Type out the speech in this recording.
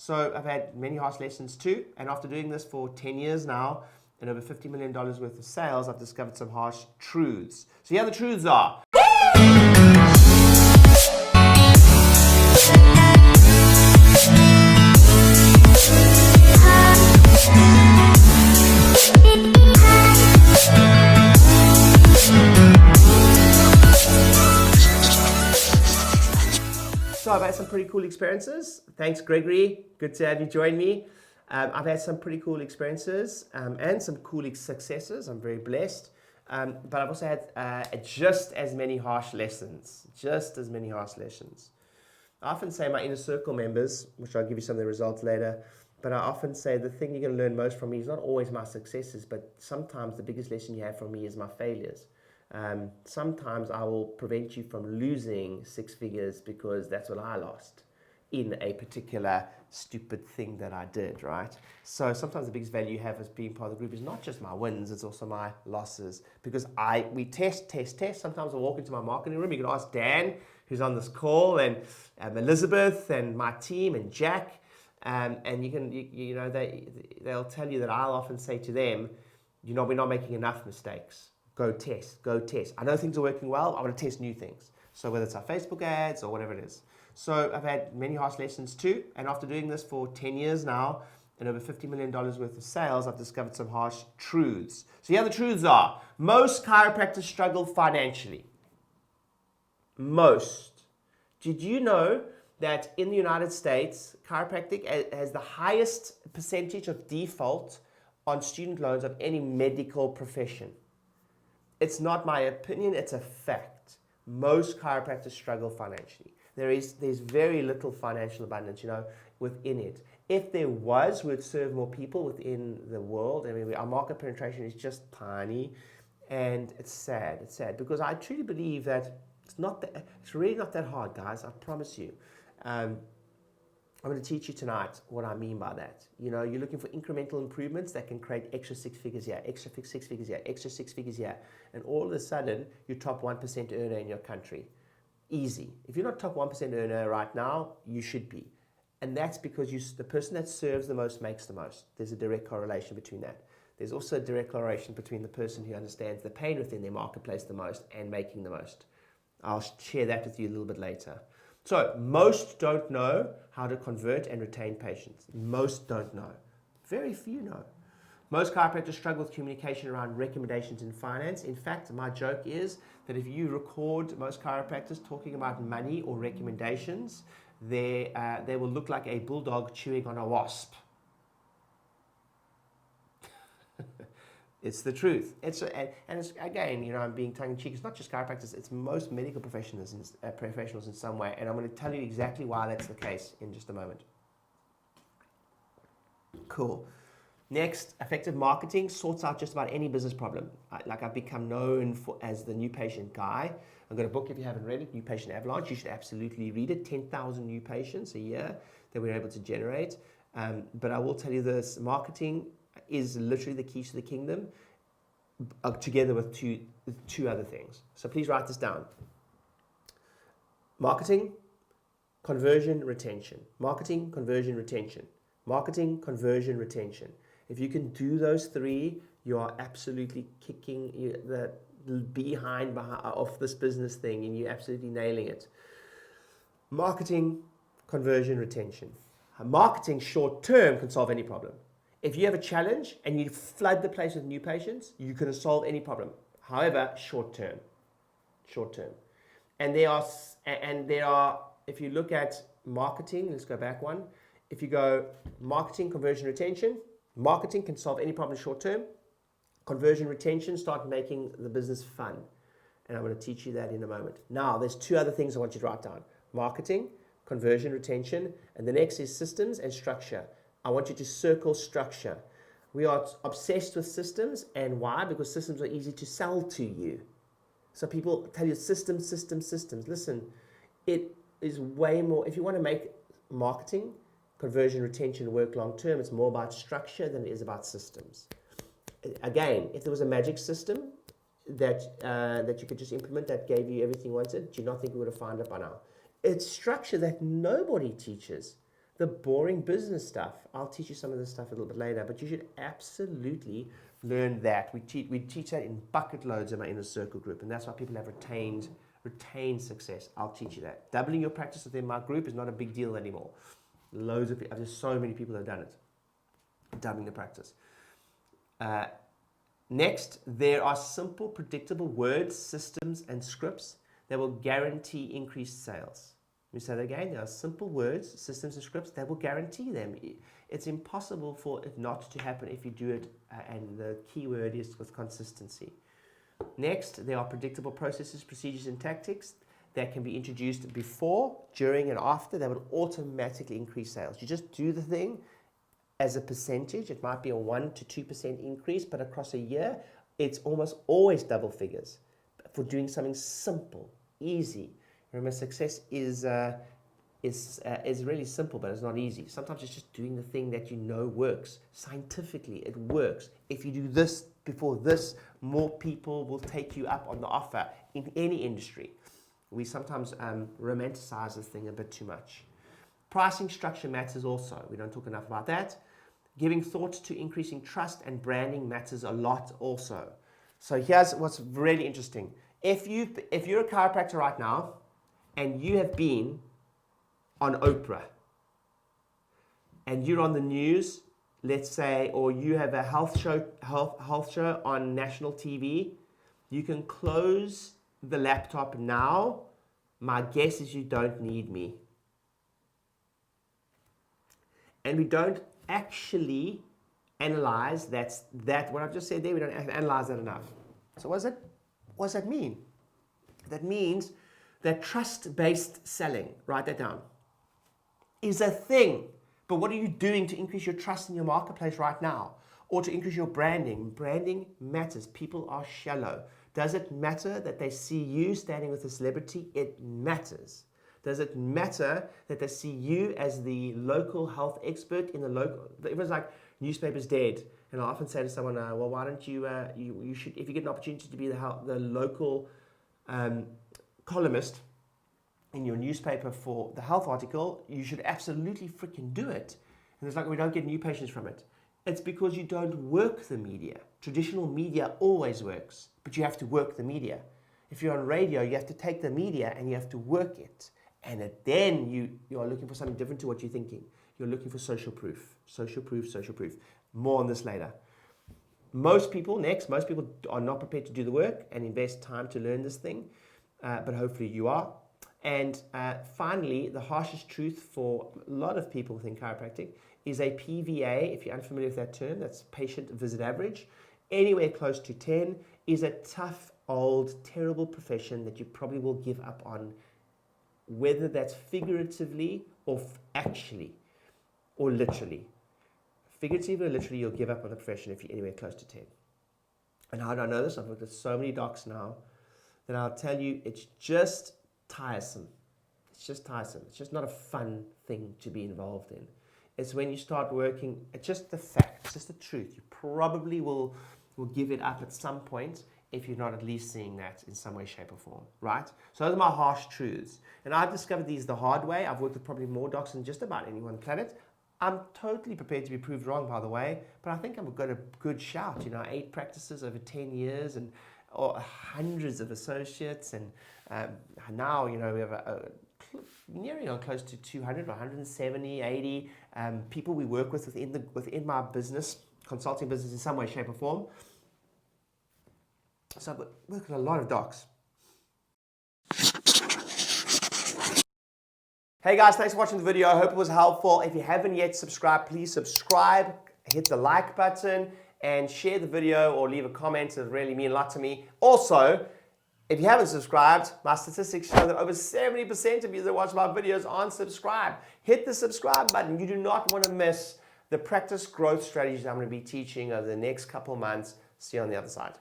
So I've had many harsh lessons too, and after doing this for 10 years now and over $50 million worth of sales, I've discovered some harsh truths. So here the truths are. So I've had some pretty cool experiences. Thanks, Gregory. Good to have you join me. I've had some pretty cool experiences and some cool successes. I'm very blessed. But I've also had just as many harsh lessons. I often say my inner circle members, which I'll give you some of the results later, but I often say the thing you're going to learn most from me is not always my successes, but sometimes the biggest lesson you have from me is my failures. Sometimes I will prevent you from losing six figures because that's what I lost in a particular stupid thing that I did, right? So sometimes the biggest value you have as being part of the group is not just my wins, it's also my losses, because we test. Sometimes I walk into my marketing room, you can ask Dan, who's on this call, and Elizabeth, and my team, and Jack, and they'll tell you that I'll often say to them, we're not making enough mistakes. Go test. I know things are working well. I want to test new things. So whether it's our Facebook ads or whatever it is. So I've had many harsh lessons too. And after doing this for 10 years now and over $50 million worth of sales, I've discovered some harsh truths. So here the truths are. Most chiropractors struggle financially. Most. Did you know that in the United States, chiropractic has the highest percentage of default on student loans of any medical profession? It's not my opinion, it's a fact. Most chiropractors struggle financially. There's very little financial abundance, within it. If there was, we'd serve more people within the world. I mean, our market penetration is just tiny, and it's sad. It's sad because I truly believe that it's really not that hard, guys. I promise you. I'm going to teach you tonight what I mean by that. You're looking for incremental improvements that can create extra six figures here, extra six figures here, extra six figures here. And all of a sudden, you're top 1% earner in your country. Easy. If you're not top 1% earner right now, you should be. And that's because the person that serves the most makes the most. There's a direct correlation between that. There's also a direct correlation between the person who understands the pain within their marketplace the most and making the most. I'll share that with you a little bit later. So most don't know how to convert and retain patients. Most don't know. Very few know. Most chiropractors struggle with communication around recommendations in finance. In fact, my joke is that if you record most chiropractors talking about money or recommendations, they will look like a bulldog chewing on a wasp. It's the truth. It's again, I'm being tongue-in-cheek. It's not just chiropractors. It's most medical professionals in some way. And I'm going to tell you exactly why that's the case in just a moment. Cool. Next, effective marketing sorts out just about any business problem. I've become known as the new patient guy. I've got a book, if you haven't read it, New Patient Avalanche. You should absolutely read it. 10,000 new patients a year that we're able to generate. But I will tell you this, marketing is literally the keys to the kingdom, together with two other things. So please write this down. Marketing, conversion, retention. Marketing, conversion, retention. Marketing, conversion, retention. If you can do those three, you are absolutely kicking the behind of this business thing, and you're absolutely nailing it. Marketing, conversion, retention. Marketing short term can solve any problem. If you have a challenge and you flood the place with new patients, you can solve any problem. However, short term. And there are, if you look at marketing, let's go back one. If you go marketing, conversion, retention, marketing can solve any problem short term. Conversion, retention, start making the business fun. And I'm going to teach you that in a moment. Now, there's two other things I want you to write down. Marketing, conversion, retention, and the next is systems and structure. I want you to circle structure. We are obsessed with systems, and why? Because systems are easy to sell to you. So people tell you systems. Listen, it is way more, if you want to make marketing, conversion, retention work long term, it's more about structure than it is about systems. Again, if there was a magic system that you could just implement that gave you everything you wanted, do you not think we would have found it by now? It's structure that nobody teaches. the boring business stuff. I'll teach you some of this stuff a little bit later, but you should absolutely learn that. We teach that in bucket loads in my inner circle group, and that's why people have retained success. I'll teach you that. Doubling your practice within my group is not a big deal anymore. Loads of people, there's so many people that have done it. Doubling the practice. Next, there are simple, predictable words, systems, and scripts that will guarantee increased sales. Let me say that again. There are simple words, systems, and scripts that will guarantee them. It's impossible for it not to happen if you do it, and the key word is with consistency. Next, there are predictable processes, procedures, and tactics that can be introduced before, during, and after that will automatically increase sales. You just do the thing as a percentage. It might be a 1 to 2% increase, but across a year, it's almost always double figures for doing something simple, easy. Remember, success is really simple, but it's not easy. Sometimes it's just doing the thing that you know works. Scientifically, it works. If you do this before this, more people will take you up on the offer in any industry. We sometimes romanticize this thing a bit too much. Pricing structure matters also. We don't talk enough about that. Giving thought to increasing trust and branding matters a lot also. So here's what's really interesting. If you're a chiropractor right now and you have been on Oprah and you're on the news, let's say, or you have a health show on national TV, you can close the laptop now. My guess is you don't need me. And we don't actually analyze that what I've just said there, we don't analyze that enough. So what does that mean? That means that trust-based selling, write that down, is a thing. But what are you doing to increase your trust in your marketplace right now? Or to increase your branding? Branding matters. People are shallow. Does it matter that they see you standing with a celebrity? It matters. Does it matter that they see you as the local health expert in the local? Everyone's like, newspaper's dead. And I often say to someone, well, why don't you should, if you get an opportunity to be the local columnist in your newspaper for the health article, you should absolutely freaking do it. And it's like, we don't get new patients from it. It's because you don't work the media. Traditional media always works, but you have to work the media. If you're on radio, you have to take the media and you have to work it. And then you are looking for something different to what you're thinking. You're looking for social proof. Social proof, social proof. More on this later. Most people are not prepared to do the work and invest time to learn this thing, but hopefully you are. And finally, the harshest truth for a lot of people within chiropractic is a PVA, if you're unfamiliar with that term, that's patient visit average, anywhere close to 10 is a tough, old, terrible profession that you probably will give up on, whether that's figuratively or actually, or literally. Figuratively or literally, you'll give up on the profession if you're anywhere close to 10. And how do I know this? I've looked at so many docs now that I'll tell you it's just tiresome. It's just tiresome. It's just not a fun thing to be involved in. It's when you start working, it's just the fact, it's just the truth. You probably will give it up at some point if you're not at least seeing that in some way, shape, or form, right? So those are my harsh truths. And I've discovered these the hard way. I've worked with probably more docs than just about anyone on the planet. I'm totally prepared to be proved wrong, by the way, but I think I've got a good shout. 8 practices over 10 years and hundreds of associates, and now we have nearing on close to 200, 170, 80 people we work with within my business, consulting business in some way, shape, or form. So I've worked with a lot of docs. Hey guys, thanks for watching the video. I hope it was helpful. If you haven't yet subscribed, please subscribe, hit the like button, and share the video or leave a comment. It would really mean a lot to me. Also, if you haven't subscribed, my statistics show that over 70% of you that watch my videos aren't subscribed. Hit the subscribe button. You do not want to miss the practice growth strategies I'm going to be teaching over the next couple of months. See you on the other side.